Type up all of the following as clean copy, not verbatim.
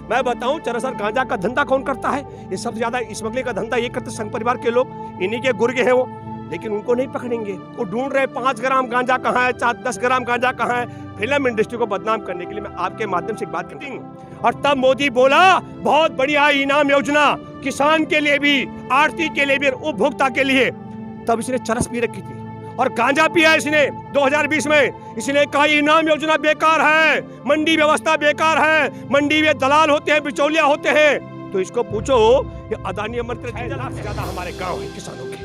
मैं बताऊं चरसर गांजा का धंधा कौन करता है? ये सबसे ज्यादा स्मगलिंग का धंधा ये करते संघ परिवार के लोग, इन्हीं के गुर्गे हैं वो। लेकिन उनको नहीं पकड़ेंगे। वो ढूंढ रहे 5 ग्राम गांजा कहाँ है, 10 ग्राम गांजा कहाँ है। फिल्म इंडस्ट्री को बदनाम करने के लिए मैं आपके माध्यम से बात करती हूँ। और तब मोदी बोला बहुत बढ़िया इनाम योजना, किसान के लिए भी, आढ़ती के लिए भी, उपभोक्ता के लिए। तब इसने चरस पी रखी थी और गांजा पिया इसने 2020 में। इसने कहा इनाम योजना बेकार है, मंडी व्यवस्था बेकार है, मंडी में दलाल होते हैं, बिचौलिया होते हैं। तो इसको पूछो, ये अदानी अमृत 6 लाख से ज्यादा हमारे गांव है किसानों के,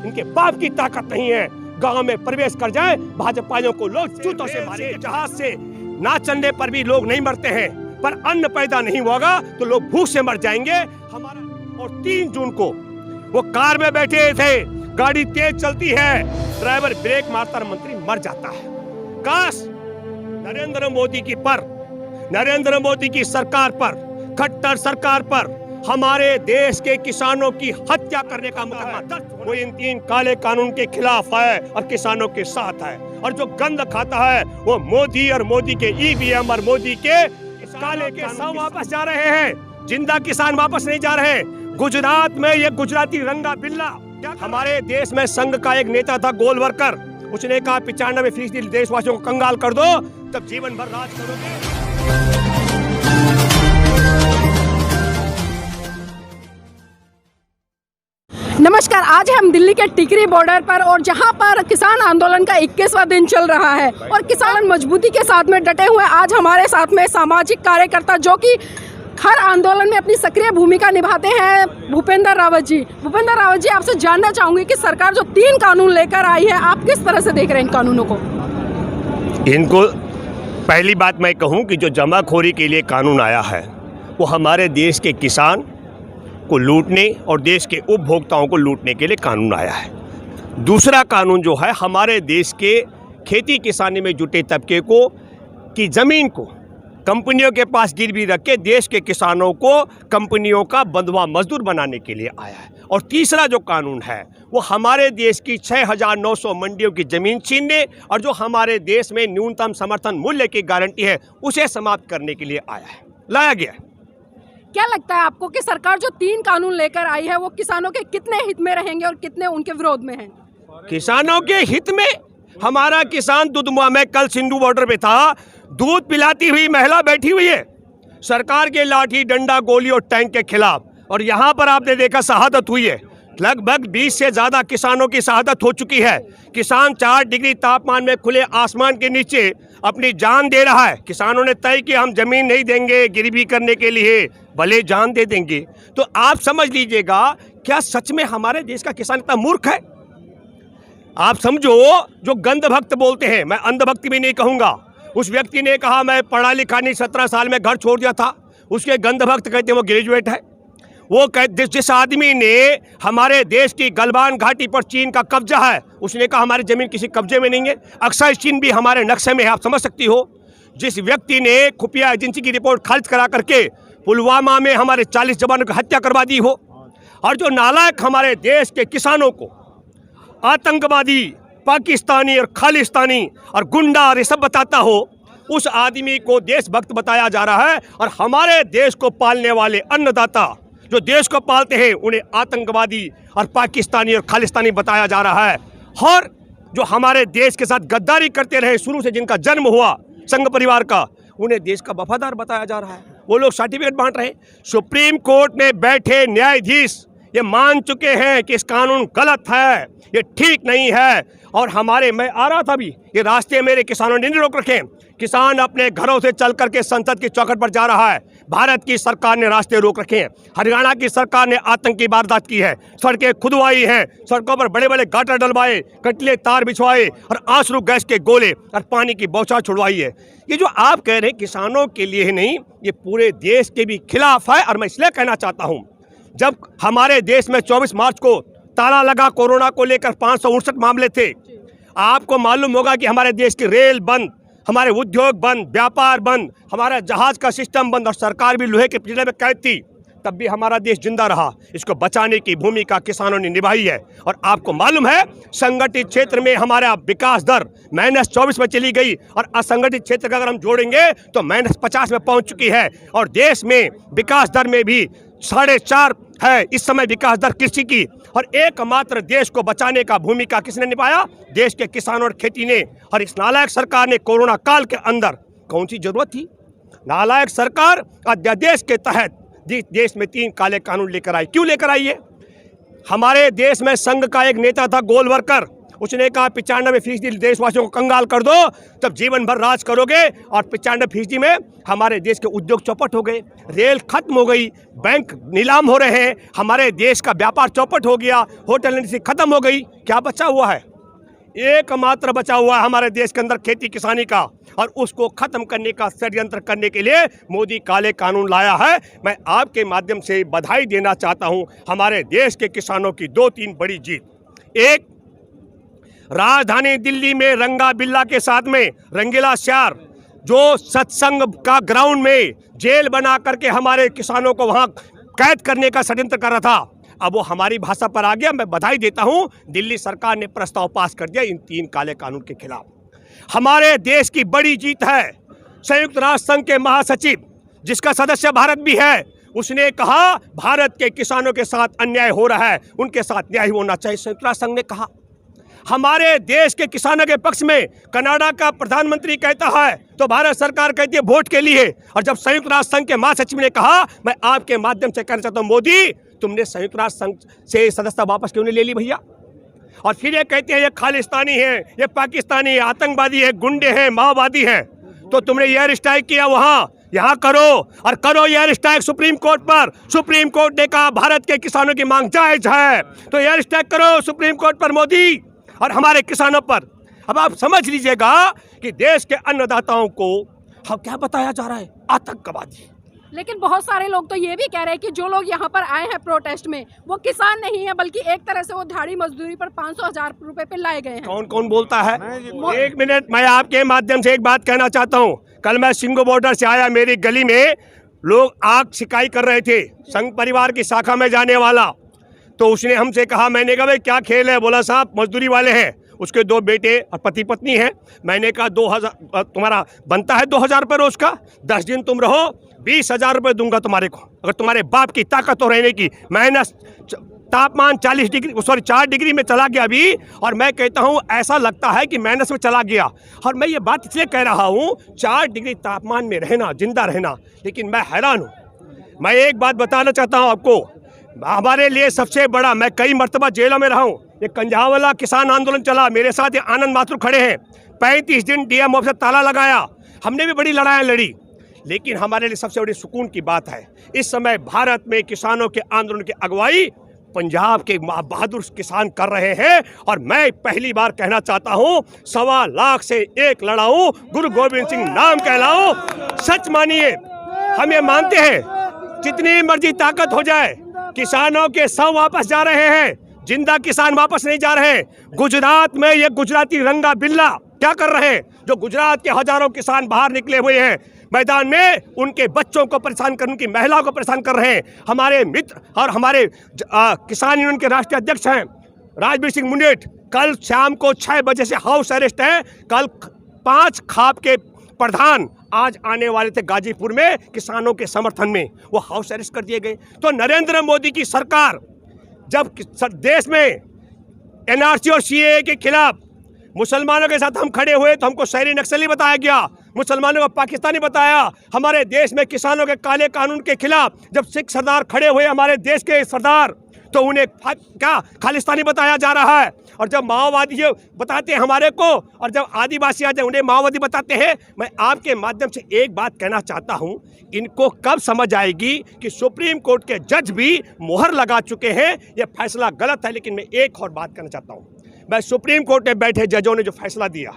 इनके बाप की ताकत नहीं है। गांव में प्रवेश कर जाए भाजपाइयों को लोग जूतों से मारे। जहाज से ना चलने पर भी लोग नहीं मरते हैं, पर अन्न पैदा नहीं होगा तो लोग भूख से मर जाएंगे। हमारा और 3 जून को वो कार में बैठे थे, गाड़ी तेज चलती है, ड्राइवर ब्रेक मारता और मंत्री मर जाता है। काश नरेंद्र मोदी की सरकार पर, खट्टर सरकार पर हमारे देश के किसानों की हत्या करने का मुकदमा दर्ज। वो इन 3 काले कानून के खिलाफ है और किसानों के साथ है। और जो गंद खाता है वो मोदी और मोदी के ईवीएम और मोदी के काले के सब वापस जा रहे हैं। जिंदा किसान वापस नहीं जा रहे। गुजरात में ये गुजराती रंगा बिल्ला, हमारे देश में संघ का एक नेता था गोलवरकर, उसने कहा 95% देशवासियों को कंगाल कर दो, तब जीवन भर राज करोगे। नमस्कार, आज हम दिल्ली के टिकरी बॉर्डर पर और जहां पर किसान आंदोलन का 21वां दिन चल रहा है और किसान मजबूती के साथ में डटे हुए। आज हमारे साथ में सामाजिक कार्यकर्ता जो कि हर आंदोलन में अपनी सक्रिय भूमिका निभाते हैं, भूपेंद्र रावत जी। भूपेंद्र रावत जी, आपसे जानना चाहूंगी कि सरकार जो 3 कानून लेकर आई है, आप किस तरह से देख रहे हैं इन कानूनों को? इनको पहली बात मैं कहूं कि जो जमाखोरी के लिए कानून आया है वो हमारे देश के किसान को लूटने और देश के उपभोक्ताओं को लूटने के लिए कानून आया है। दूसरा कानून जो है हमारे देश के खेती किसानी में जुटे तबके को की ज़मीन को कंपनियों के पास गिरवी रख के देश के किसानों को कंपनियों का बंधुआ मजदूर बनाने के लिए आया है। और तीसरा जो कानून है वो हमारे देश की 6,900 मंडियों की ज़मीन छीनने और जो हमारे देश में न्यूनतम समर्थन मूल्य की गारंटी है उसे समाप्त करने के लिए लाया गया है। क्या लगता है आपको कि सरकार जो 3 कानून लेकर आई है वो किसानों के कितने हित में रहेंगे और कितने उनके विरोध में हैं? किसानों के हित में। हमारा किसान दुधमुआ में कल सिंधु बॉर्डर पे था, दूध पिलाती हुई महिला बैठी हुई है सरकार के लाठी डंडा गोली और टैंक के खिलाफ। और यहाँ पर आपने देखा शहादत हुई है, लगभग 20 से ज़्यादा किसानों की शहादत हो चुकी है। किसान 4 डिग्री तापमान में खुले आसमान के नीचे अपनी जान दे रहा है। किसानों ने तय किया हम जमीन नहीं देंगे गिरवी करने के लिए, भले जान दे देंगे। तो आप समझ लीजिएगा, क्या सच में हमारे देश का किसान इतना मूर्ख है? आप समझो, जो गंध भक्त बोलते हैं, मैं अंधभक्ति भी नहीं कहूँगा, उस व्यक्ति ने कहा मैं पढ़ा लिखा नहीं, 17 साल में घर छोड़ दिया था, उसके गंध भक्त कहते हैं वो ग्रेजुएट है। वो जिस आदमी ने हमारे देश की गलवान घाटी पर चीन का कब्जा है, उसने कहा हमारी ज़मीन किसी कब्जे में नहीं है, अक्सर चीन भी हमारे नक्शे में है। आप समझ सकती हो। जिस व्यक्ति ने खुफिया एजेंसी की रिपोर्ट खारिज करा करके पुलवामा में हमारे 40 जवानों की हत्या करवा दी हो, और जो नालायक हमारे देश के किसानों को आतंकवादी, पाकिस्तानी और खालिस्तानी और गुंडा और ये सब बताता हो, उस आदमी को देशभक्त बताया जा रहा है। और हमारे देश को पालने वाले अन्नदाता जो देश को पालते हैं उन्हें आतंकवादी और पाकिस्तानी और खालिस्तानी बताया जा रहा है। और जो हमारे देश के साथ गद्दारी करते रहे शुरू से, जिनका जन्म हुआ संघ परिवार का, उन्हें देश का वफादार बताया जा रहा है। वो लोग सर्टिफिकेट बांट रहे हैं। सुप्रीम कोर्ट में बैठे न्यायाधीश ये मान चुके हैं कि इस कानून गलत है, ये ठीक नहीं है। और मैं आ रहा था अभी, ये रास्ते मेरे किसानों ने नहीं रोक रखे। किसान अपने घरों से चल करके संसद की चौखट पर जा रहा है। भारत की सरकार ने रास्ते रोक रखे हैं, हरियाणा की सरकार ने आतंकी वारदात की है, सड़कें खुदवाई हैं, सड़कों पर बड़े बड़े गाटर डलवाए, कटले तार बिछवाए और आंसू गैस के गोले और पानी की बौछार छुड़वाई है। ये जो आप कह रहे हैं किसानों के लिए ही नहीं, ये पूरे देश के भी खिलाफ है। और मैं इसलिए कहना चाहता हूँ, जब हमारे देश में 24 मार्च को ताला लगा, कोरोना को लेकर 559 मामले थे, आपको मालूम होगा कि हमारे देश की रेल बंद, हमारे उद्योग बंद, व्यापार बंद, हमारा जहाज का सिस्टम बंद और सरकार भी लोहे के पिंजरे में कैद थी। तब भी हमारा देश जिंदा रहा। इसको बचाने की भूमिका किसानों ने निभाई है। और आपको मालूम है, संगठित क्षेत्र में हमारा विकास दर -24 में चली गई और असंगठित क्षेत्र का अगर हम जोड़ेंगे तो -50 में पहुंच चुकी है। और देश में विकास दर में भी 4.5 है इस समय विकास दर कृषि की। और एकमात्र देश को बचाने का भूमिका किसने निभाया? देश के किसानों और खेती ने। और इस नालायक सरकार ने कोरोना काल के अंदर कौन सी जरूरत थी? नालायक सरकार अध्यादेश के तहत देश में 3 काले कानून लेकर आई। क्यों लेकर आई है? हमारे देश में संघ का एक नेता था गोलवरकर, उसने कहा 95% देशवासियों को कंगाल कर दो, तब जीवन भर राज करोगे। और 95% में हमारे देश के उद्योग चौपट हो गए, रेल खत्म हो गई, बैंक नीलाम हो रहे हैं, हमारे देश का व्यापार चौपट हो गया, होटल इंडस्ट्री खत्म हो गई। क्या बचा हुआ है? एकमात्र बचा हुआ है हमारे देश के अंदर खेती किसानी का। और उसको खत्म करने का षड्यंत्र करने के लिए मोदी काले कानून लाया है। मैं आपके माध्यम से बधाई देना चाहता हूं हमारे देश के किसानों की 2-3 बड़ी जीत। एक, राजधानी दिल्ली में रंगा बिल्ला के साथ में रंगीला श्यार जो सत्संग का ग्राउंड में जेल बना करके हमारे किसानों को वहां कैद करने का षड्यंत्र कर रहा था, अब वो हमारी भाषा पर आ गया। मैं बधाई देता हूं, दिल्ली सरकार ने प्रस्ताव पास कर दिया इन 3 काले कानून के खिलाफ। हमारे देश की बड़ी जीत है, संयुक्त राष्ट्र संघ के महासचिव जिसका सदस्य भारत भी है, उसने कहा भारत के किसानों के साथ अन्याय हो रहा है, उनके साथ न्याय होना चाहिए। संयुक्त राष्ट्र संघ ने कहा। हमारे देश के किसानों के पक्ष में कनाडा का प्रधानमंत्री कहता है तो भारत सरकार कहती है वोट के लिए। और जब संयुक्त राष्ट्र संघ के महासचिव ने कहा, मैं आपके माध्यम से कहना चाहता हूं, मोदी तुमने संयुक्त राष्ट्र संघ से सदस्यता वापस क्यों नहीं ले ली भैया? और फिर ये कहते हैं ये खालिस्तानी है, ये पाकिस्तानी है, आतंकवादी है, गुंडे हैं, माओवादी हैं। तो तुमने एयर स्ट्राइक किया वहां, यहाँ करो, और करो एयर स्ट्राइक सुप्रीम कोर्ट पर। सुप्रीम कोर्ट ने कहा भारत के किसानों की मांग जायज है, तो एयर स्ट्राइक करो सुप्रीम कोर्ट पर मोदी और हमारे किसानों पर। अब आप समझ लीजिएगा कि देश के अन्नदाताओं को क्या बताया जा रहा है? आतंकवादी। लेकिन बहुत सारे लोग तो ये भी कह रहे हैं कि जो लोग यहाँ पर आए हैं प्रोटेस्ट में वो किसान नहीं है, बल्कि एक तरह से वो दिहाड़ी मजदूरी पर 500,000 रुपए पे लाए गए हैं। कौन कौन बोलता है? एक मिनट, मैं आपके माध्यम से एक बात कहना चाहता हूँ। कल मैं सिंगू बॉर्डर से आया, मेरी गली में लोग आग सिकाई कर रहे थे, संघ परिवार की शाखा में जाने वाला। तो उसने हमसे कहा, मैंने कहा भाई क्या खेल है? बोला साहब मजदूरी वाले हैं, उसके 2 बेटे और पति पत्नी हैं। मैंने कहा 2000 तुम्हारा बनता है 2000 रुपये रोज का, 10 दिन तुम रहो, 20,000 रुपये दूंगा तुम्हारे को, अगर तुम्हारे बाप की ताकत हो रहने की। माइनस तापमान 4 डिग्री में चला गया अभी, और मैं कहता हूँ ऐसा लगता है कि माइनस में चला गया। और मैं ये बात इसलिए कह रहा हूँ, 4 डिग्री तापमान में रहना, जिंदा रहना, लेकिन मैं हैरान हूँ। मैं एक बात बताना चाहता हूँ आपको, हमारे लिए सबसे बड़ा, मैं कई मरतबा जेलों में रहा हूँ, ये कंझावाला किसान आंदोलन चला, मेरे साथ ये आनंद माथुर खड़े हैं, 35 दिन डीएम ऑफिस ताला लगाया, हमने भी बड़ी लड़ाई लड़ी। लेकिन हमारे लिए सबसे बड़ी सुकून की बात है, इस समय भारत में किसानों के आंदोलन की अगुवाई पंजाब के बहादुर किसान कर रहे हैं। और मैं पहली बार कहना चाहता हूँ, 1.25 लाख से एक लड़ाऊं, गुरु गोविंद सिंह नाम कहलाऊं। सच मानिए, हम ये मानते हैं जितनी मर्जी ताकत हो जाए, किसानों के 100 वापस जा रहे हैं, जिंदा किसान वापस नहीं जा रहे हैं। गुजरात में ये गुजराती रंगा बिल्ला क्या कर रहे हैं? जो गुजरात के हजारों किसान बाहर निकले हुए हैं मैदान में, उनके बच्चों को परेशान कर, उनकी महिलाओं को परेशान कर रहे हैं। हमारे मित्र और हमारे किसान यूनियन के राष्ट्रीय अध्यक्ष हैं राजवीर सिंह मुंडेट, कल शाम को 6 बजे से हाउस अरेस्ट है। कल 5 खाप के प्रधान आज आने वाले थे गाजीपुर में किसानों के समर्थन में, वो हाउस अरेस्ट कर दिए गए। तो नरेंद्र मोदी की सरकार जब देश में एनआरसी और सीएए के खिलाफ मुसलमानों के साथ हम खड़े हुए तो हमको शहरी नक्सली बताया गया, मुसलमानों को पाकिस्तानी बताया। हमारे देश में किसानों के काले कानून के खिलाफ जब सिख सरदार खड़े हुए, हमारे देश के सरदार, तो उन्हें क्या खालिस्तानी बताया जा रहा है। और जब माओवादी जो बताते हैं हमारे को, और जब आदिवासी आ जाए उन्हें माओवादी बताते हैं। मैं आपके माध्यम से एक बात कहना चाहता हूं, इनको कब समझ आएगी कि सुप्रीम कोर्ट के जज भी मोहर लगा चुके हैं, यह फैसला गलत है। लेकिन मैं एक और बात कहना चाहता हूं, मैं सुप्रीम कोर्ट में बैठे जजों ने जो फैसला दिया,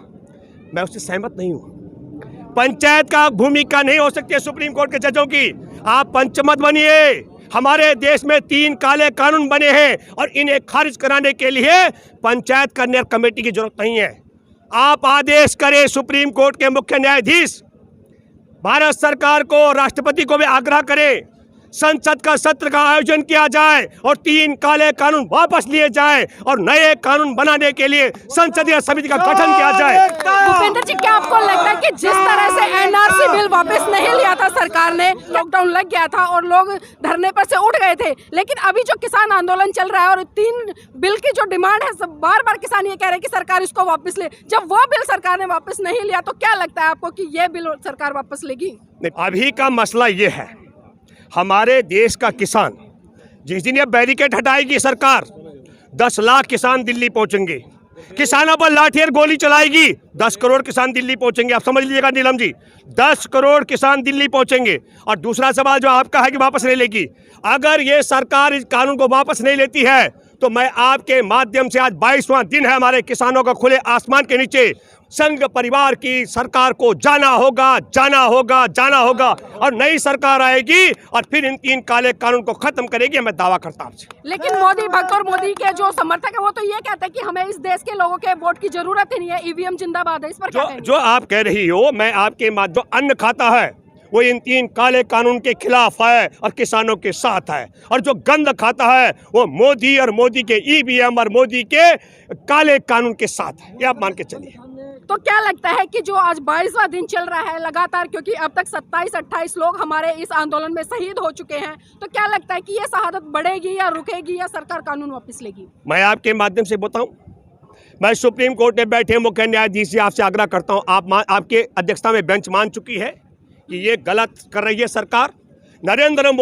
मैं उससे सहमत नहीं हूं। पंचायत का भूमिका नहीं हो सकती है सुप्रीम कोर्ट के जजों की। आप पंच मत बनिए। हमारे देश में 3 काले कानून बने हैं और इन्हें खारिज कराने के लिए पंचायत कल्याण कमेटी की जरूरत नहीं है। आप आदेश करें सुप्रीम कोर्ट के मुख्य न्यायाधीश, भारत सरकार को, राष्ट्रपति को भी आग्रह करें, संसद का सत्र का आयोजन किया जाए और 3 काले कानून वापस लिए जाए और नए कानून बनाने के लिए संसदीय समिति का गठन किया जाए। भूपेंद्र जी, क्या आपको लगता है कि जिस तरह से एनआरसी बिल वापस नहीं लिया था सरकार ने, लॉकडाउन लग गया था और लोग धरने पर से उठ गए थे, लेकिन अभी जो किसान आंदोलन चल रहा है और 3 बिल की जो डिमांड है, सब बार बार किसान ये कह रहे हैं कि सरकार इसको वापस ले, जब वो बिल सरकार ने वापस नहीं लिया तो क्या लगता है आपको कि ये बिल सरकार वापस लेगी? अभी का मसला ये है, हमारे देश का किसान जिस दिन ये बैरिकेड हटाएगी सरकार, 10 लाख किसान दिल्ली पहुंचेंगे, किसानों पर लाठी और गोली चलाएगी, 10 करोड़ किसान दिल्ली पहुंचेंगे। आप समझ लीजिएगा नीलम जी, 10 करोड़ किसान दिल्ली पहुंचेंगे। और दूसरा सवाल जो आपका है कि वापस नहीं लेगी, अगर ये सरकार इस कानून को वापस नहीं लेती है तो मैं आपके माध्यम से, आज 22वां दिन है हमारे किसानों का खुले आसमान के नीचे, संघ परिवार की सरकार को जाना होगा, जाना होगा, जाना होगा और नई सरकार आएगी और फिर इन 3 काले कानून को खत्म करेगी, मैं दावा करता हूं। लेकिन मोदी भक्त और मोदी के जो समर्थक है वो तो ये कहते हैं कि हमें इस देश के लोगों के वोट की जरूरत ही नहीं है, ईवीएम जिंदाबाद है। इस पर क्या कहेंगे? जो आप कह रही हो, मैं आपके जो अन्न खाता है वो इन 3 काले कानून के खिलाफ है और किसानों के साथ है, और जो गंद खाता है वो मोदी और मोदी के ईवीएम और मोदी के काले कानून के साथ है, ये आप मान के चलिए। तो क्या लगता है कि जो आज 22वां दिन चल रहा है लगातार, क्योंकि अब तक 27-28 लोग हमारे इस आंदोलन में शहीद हो चुके हैं, तो क्या लगता है कि ये शहादत बढ़ेगी या रुकेगी या सरकार कानून वापस लेगी? मैं आपके माध्यम से बताऊं, मैं सुप्रीम कोर्ट में बैठे मुख्य न्यायाधीश से आपसे आग्रह करता हूं, आपके अध्यक्षता में बेंच मान चुकी है कि ये गलत कर रही है सरकार। नरेंद्र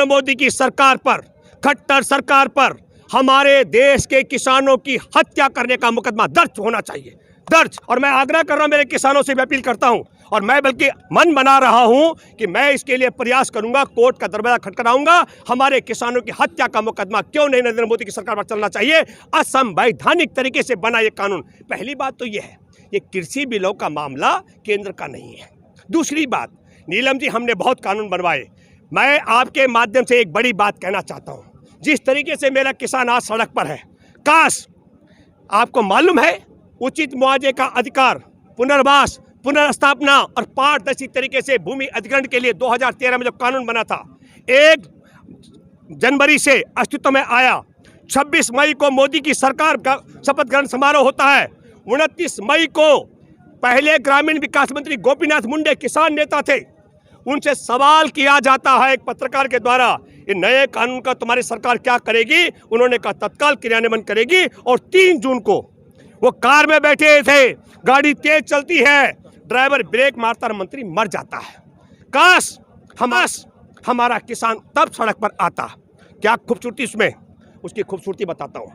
मोदी की सरकार पर, खट्टर सरकार पर हमारे देश के किसानों की हत्या करने का मुकदमा दर्ज होना चाहिए, दर्ज। और मैं आग्रह कर रहा हूं, मेरे किसानों से भी अपील करता हूं, और मैं बल्कि मन बना रहा हूं कि मैं इसके लिए प्रयास करूंगा, कोर्ट का दरवाजा खटखटाऊंगा। हमारे किसानों की हत्या का मुकदमा क्यों नहीं नरेंद्र मोदी की सरकार पर चलना चाहिए? असंवैधानिक तरीके से बना ये कानून। पहली बात तो ये है, ये कृषि बिलों का मामला केंद्र का नहीं है। दूसरी बात, नीलम जी, हमने बहुत कानून बनवाए। मैं आपके माध्यम से एक बड़ी बात कहना चाहता हूँ, जिस तरीके से मेरा किसान आज सड़क पर है, काश आपको मालूम है, उचित मुआवजे का अधिकार, पुनर्वास, पुनर्स्थापना और पारदर्शी तरीके से भूमि अधिग्रहण के लिए 2013 में जो कानून बना था, 1 जनवरी से अस्तित्व में आया। 26 मई को मोदी की सरकार का शपथ ग्रहण समारोह होता है। 29 मई को पहले ग्रामीण विकास मंत्री गोपीनाथ मुंडे किसान नेता थे, उनसे सवाल किया जाता है एक पत्रकार के द्वारा, ये नए कानून का तुम्हारी सरकार क्या करेगी? उन्होंने कहा तत्काल क्रियान्वयन करेगी। और 3 जून को वो कार में बैठे थे, गाड़ी तेज चलती है, ड्राइवर ब्रेक मारता और मंत्री मर जाता है। काश हमारा किसान तब सड़क पर आता। क्या खूबसूरती उसमें, उसकी खूबसूरती बताता हूँ।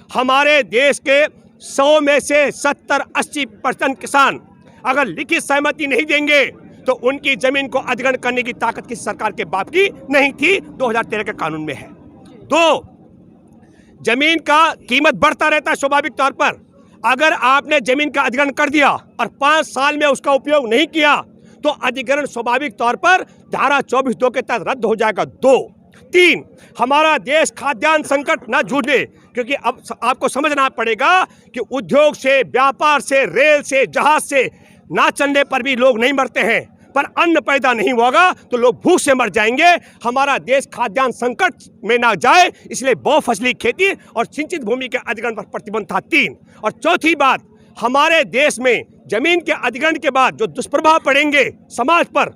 हमारे देश के 100 में से 70-80% किसान अगर लिखित सहमति नहीं देंगे तो उनकी जमीन को अधिग्रहण करने की ताकत किसी सरकार के बाप की नहीं थी, 2013 के कानून में है। 2, जमीन का कीमत बढ़ता रहता है स्वाभाविक तौर पर। अगर आपने जमीन का अधिग्रहण कर दिया और 5 साल में उसका उपयोग नहीं किया तो अधिग्रहण स्वाभाविक तौर पर धारा 24(2) के तहत रद्द हो जाएगा। 2, 3, हमारा देश खाद्यान्न संकट न जूझे, क्योंकि अब आपको समझना पड़ेगा कि उद्योग से, व्यापार से, रेल से, जहाज से ना चलने पर भी लोग नहीं मरते हैं, पर अन्न पैदा नहीं होगा तो लोग भूख से मर जाएंगे। हमारा देश खाद्यान्न संकट में ना जाए, इसलिए बहुफसली खेती और सिंचित भूमि के अधिग्रहण पर प्रतिबंध था। 3, और चौथी बात, हमारे देश में जमीन के अधिग्रहण के बाद जो दुष्प्रभाव पड़ेंगे समाज पर,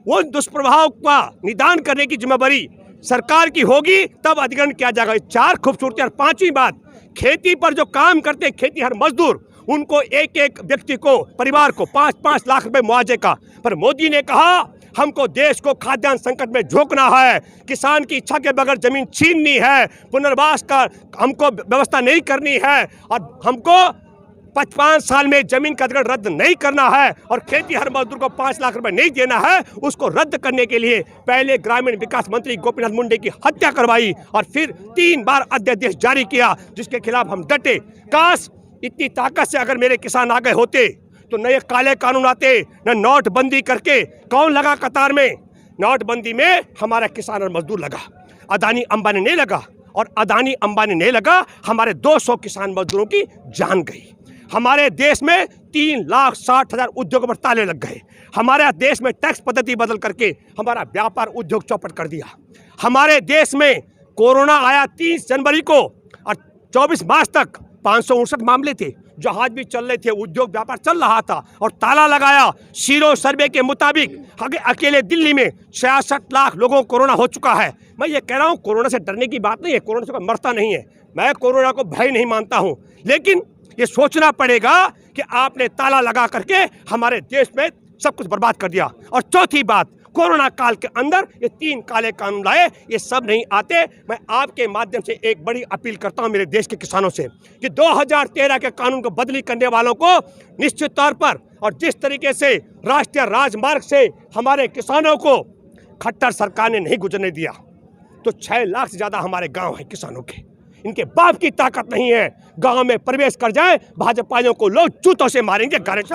वो दुष्प्रभाव का निदान करने की जिम्मेदारी सरकार की होगी, तब अधिग्रहण किया जाएगा। 4 खूबसूरती। और 5वीं बात, खेती पर जो काम करते खेती हर मजदूर, उनको एक व्यक्ति को, परिवार को 5-5 लाख रुपए मुआवजे का। पर मोदी ने कहा हमको देश को खाद्यान्न संकट में झोंकना है, किसान की इच्छा के बगैर जमीन छीननी है, पुनर्वास का हमको व्यवस्था नहीं करनी है, और हमको 55 साल में जमीन का अधिग्रहण रद्द नहीं करना है, और खेती हर मजदूर को 5 लाख रुपए नहीं देना है। उसको रद्द करने के लिए पहले ग्रामीण विकास मंत्री गोपीनाथ मुंडे की हत्या करवाई और फिर 3 बार अध्यादेश जारी किया, जिसके खिलाफ हम डटे। काश इतनी ताकत से अगर मेरे किसान आगे होते तो नए काले कानून आते, न नोटबंदी करके। कौन लगा कतार में? नोटबंदी में हमारा किसान और मजदूर लगा, अदानी अंबानी नहीं लगा। और अदानी अंबानी नहीं लगा, हमारे 200 किसान मजदूरों की जान गई। हमारे देश में 3,60,000 उद्योगों पर ताले लग गए। हमारे देश में टैक्स पद्धति बदल करके हमारा व्यापार उद्योग चौपट कर दिया। हमारे देश में कोरोना आया 30 जनवरी को और 24 मार्च तक 559 मामले थे, जहाज भी चल रहे थे, उद्योग व्यापार चल रहा था और ताला लगाया। सीरो सर्वे के मुताबिक अकेले दिल्ली में 66 लाख लोगों को कोरोना हो चुका है। मैं ये कह रहा हूँ, कोरोना से डरने की बात नहीं है, कोरोना से कोई मरता नहीं है, मैं कोरोना को भय नहीं मानता हूँ, लेकिन ये सोचना पड़ेगा कि आपने ताला लगा करके हमारे देश में सब कुछ बर्बाद कर दिया। और चौथी बात, कोरोना काल के अंदर ये 3 काले कानून लाए, ये सब नहीं आते। मैं आपके माध्यम से एक बड़ी अपील करता हूं मेरे देश के किसानों से कि 2013 के कानून को बदली करने वालों को निश्चित तौर पर, और जिस तरीके से राष्ट्रीय राजमार्ग से हमारे किसानों को खट्टर सरकार ने नहीं गुजरने दिया, तो 6 लाख से ज़्यादा हमारे गाँव हैं किसानों के, इनके बाप की ताकत नहीं है, गांव में प्रवेश कर जाए भाजपाइयों को लोग जूतों से मारेंगे, गारंटी।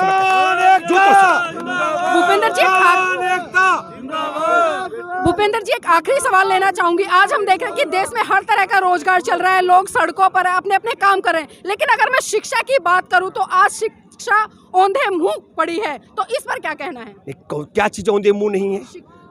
भूपेंद्र जी एक आखिरी सवाल लेना चाहूंगी। आज हम देख रहे हैं कि देश में हर तरह का रोजगार चल रहा है, लोग सड़कों पर अपने अपने काम कर रहे हैं, लेकिन अगर मैं शिक्षा की बात करूं तो आज शिक्षा औंधे मुंह पड़ी है, तो इस पर क्या कहना है? क्या चीज औंधे मुंह नहीं है?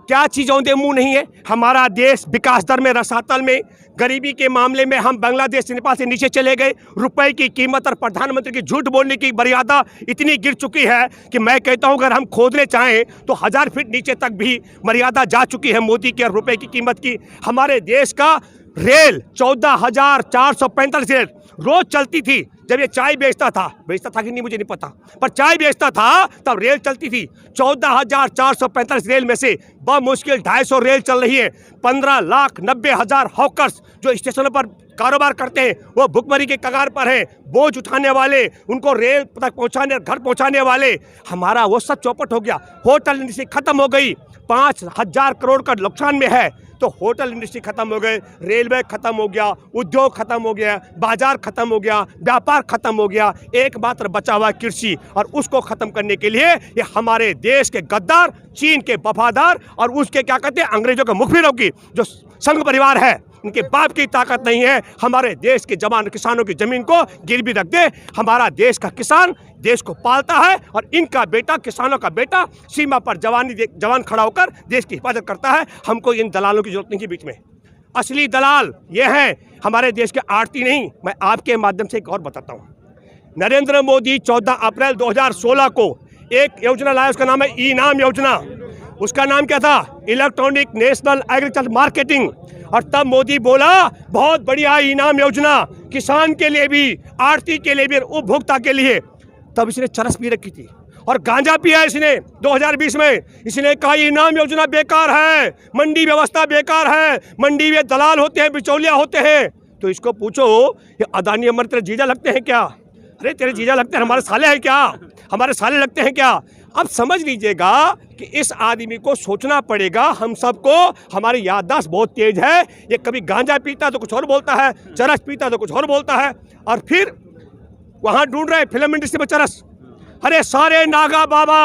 क्या चीज औंधे मुंह नहीं है? हमारा देश विकास दर में, रसातल में, गरीबी के मामले में हम बांग्लादेश नेपाल से नीचे चले गए। रुपए की कीमत और प्रधानमंत्री की झूठ बोलने की मर्यादा इतनी गिर चुकी है कि मैं कहता हूं अगर हम खोदने चाहें तो 1000 फीट नीचे तक भी मर्यादा जा चुकी है मोदी के और रुपए की कीमत की। हमारे देश का रेल 14,445 रेल रोज चलती थी। जब ये चाय बेचता था कि नहीं मुझे नहीं पता, पर चाय बेचता था तब रेल चलती थी। 14,445 रेल में से बमुश्किल 250 रेल चल रही है। 15,90,000 हॉकर्स जो स्टेशनों पर कारोबार करते हैं वो भुखमरी के कगार पर हैं। बोझ उठाने वाले, उनको रेल तक पहुंचाने, घर पहुंचाने वाले, हमारा वो सब चौपट हो गया। होटल इंडस्ट्री खत्म हो गई, 5,000 करोड़ का नुकसान में है। तो होटल इंडस्ट्री खत्म हो गए, रेलवे खत्म हो गया, उद्योग खत्म हो गया, बाजार खत्म हो गया, व्यापार खत्म हो गया, एकमात्र बचा हुआ कृषि। और उसको खत्म करने के लिए ये हमारे देश के गद्दार, चीन के वफादार और उसके क्या कहते हैं अंग्रेजों के मुखबिरों की जो संघ परिवार है, उनके बाप की ताकत नहीं है। हमारे देश के जवान किसानों की जमीन को गिरवी रख दे। हमारा देश का किसान देश को पालता है और इनका बेटा, किसानों का बेटा सीमा पर जवान खड़ा होकर देश की हिफाजत करता है। हमको इन दलालों की जरूरत नहीं है बीच में। असली दलाल ये हैं हमारे देश के आड़ती नहीं। मैं आपके माध्यम से एक और बताता हूँ। नरेंद्र मोदी 14 अप्रैल 2016 को एक योजना लाया, उसका नाम है ई-नाम योजना। उसका नाम क्या था? Electronic national agriculture marketing. और तब मोदी बोला बहुत बढ़िया ई-नाम योजना, किसान के लिए भी, आड़ती के लिए भी, उपभोक्ता के लिए। तब इसने चरस पी रखी थी और गांजा पिया इसने 2020 में। इसने कहा ई-नाम योजना बेकार है, मंडी व्यवस्था बेकार है, मंडी में दलाल होते हैं, बिचौलिया होते हैं। तो इसको पूछो ये अदानी अमर तेरे जीजा लगते हैं क्या? अरे तेरे जीजा लगते हैं, हमारे साले हैं क्या? हमारे साले लगते हैं क्या? अब समझ लीजिएगा कि इस आदमी को सोचना पड़ेगा। हम सबको, हमारी याददाश्त बहुत तेज है। ये कभी गांजा पीता तो कुछ और बोलता है, चरस पीता तो कुछ और बोलता है, और फिर वहाँ ढूंढ रहे फिल्म इंडस्ट्री में चरस। अरे सारे नागा बाबा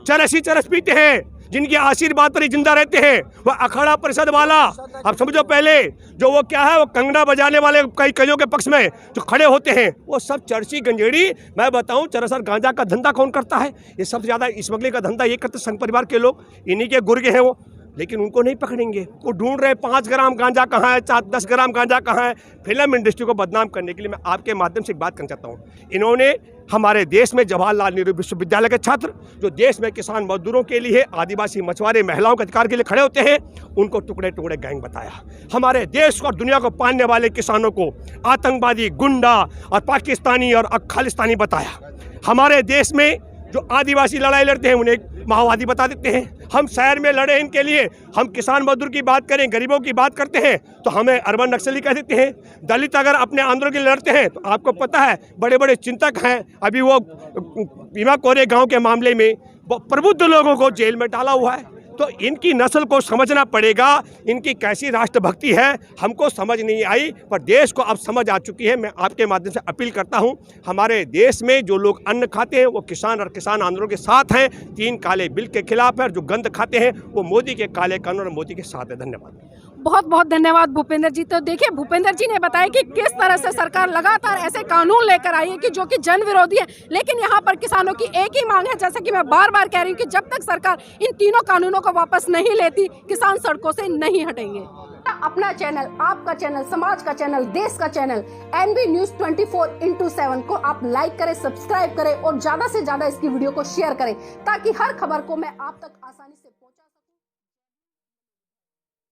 चरस ही चरस पीते हैं, जिनके आशीर्वाद पर ही जिंदा रहते हैं। वह अखाड़ा परिषद वाला, अब समझो पहले जो वो क्या है, वो कंगना बजाने वाले कईयों के पक्ष में जो खड़े होते हैं, वो सब चर्ची गंजेड़ी। मैं बताऊं चरस और गांजा का धंधा कौन करता है? ये सबसे ज़्यादा स्मगलिंग का धंधा ये करते संघ परिवार के लोग, इन्हीं के गुर्गे हैं वो। लेकिन उनको नहीं पकड़ेंगे। वो ढूंढ रहे 5 ग्राम गांजा कहाँ है, 10 ग्राम गांजा कहाँ है। फिल्म इंडस्ट्री को बदनाम करने के लिए मैं आपके माध्यम से एक बात करना चाहता हूँ। इन्होंने हमारे देश में जवाहरलाल नेहरू विश्वविद्यालय के छात्र जो देश में किसान मजदूरों के लिए, आदिवासी मछुआरे, महिलाओं के अधिकार के लिए खड़े होते हैं, उनको टुकड़े टुकड़े गैंग बताया। हमारे देश और दुनिया को पालने वाले किसानों को आतंकवादी, गुंडा और पाकिस्तानी और खालिस्तानी बताया। हमारे देश में जो आदिवासी लड़ाई लड़ते हैं उन्हें माओवादी बता देते हैं। हम शहर में लड़े इनके लिए, हम किसान मजदूर की बात करें, गरीबों की बात करते हैं तो हमें अर्बन नक्सली कह देते हैं। दलित अगर अपने आंदोलन के लिए लड़ते हैं तो आपको पता है बड़े बड़े चिंतक हैं। अभी वो भीमा कोरे गांव के मामले में प्रबुद्ध लोगों को जेल में डाला हुआ है। तो इनकी नस्ल को समझना पड़ेगा, इनकी कैसी राष्ट्रभक्ति है हमको समझ नहीं आई, पर देश को अब समझ आ चुकी है। मैं आपके माध्यम से अपील करता हूं, हमारे देश में जो लोग अन्न खाते हैं वो किसान और किसान आंदोलन के साथ हैं, 3 काले बिल के खिलाफ है, और जो गंद खाते हैं वो मोदी के काले कानून और मोदी के साथ है। धन्यवाद। बहुत बहुत धन्यवाद भूपेंद्र जी। तो देखिए, भूपेंद्र जी ने बताया कि किस तरह से सरकार लगातार ऐसे कानून लेकर आई है कि जो कि जन विरोधी है, लेकिन यहाँ पर किसानों की एक ही मांग है, जैसा कि मैं बार बार कह रही हूँ कि जब तक सरकार इन तीनों कानूनों को वापस नहीं लेती, किसान सड़कों से नहीं हटेंगे। अपना चैनल, आपका चैनल, समाज का चैनल, देश का चैनल NB News 24/7 को आप लाइक करें, सब्सक्राइब करें और ज्यादा से ज्यादा इसकी वीडियो को शेयर करें, ताकि हर खबर को मैं आप तक आसानी से